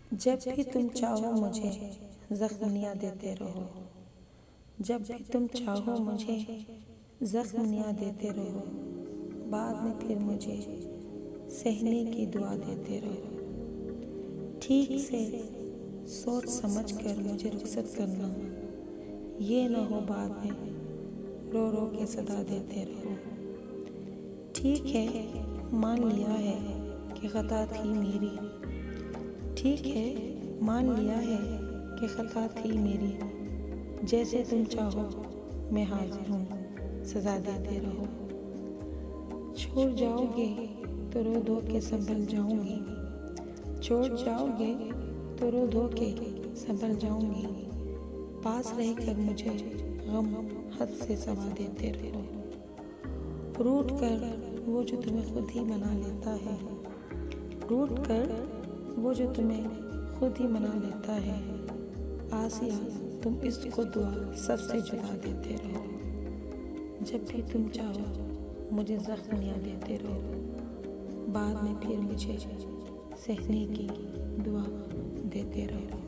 जब भी तुम चाहो मुझे जख्मियाँ देते रहो, जब भी तुम चाहो मुझे जख्मियाँ देते रहो, बाद में फिर मुझे सहने की दुआ देते रहो। ठीक से सोच समझ कर मुझे रुखसत करना, ये न हो बाद में रो रो के सदा देते रहो। ठीक है, मान लिया है कि खता थी मेरी, ठीक है मान लिया है कि खता थी मेरी। जैसे तुम चाहो मैं हाजिर हूँ, सजा देते रहो। छोड़ जाओगे तो रो धो के संभल जाऊंगी, छोड़ जाओगे तो रो धो के संभल जाऊंगी। पास रहकर मुझे गम हद से सवा देते रहो। रूठ कर वो जो तुम्हें खुद ही मना लेता है, रूठ कर वो जो तुम्हें खुद ही मना लेता है। आसिया तुम इसको दुआ सबसे जुदा देते रहो। जब भी तुम चाहो मुझे जख्मियाँ देते रहो, बाद में फिर मुझे सहने की दुआ देते रहो।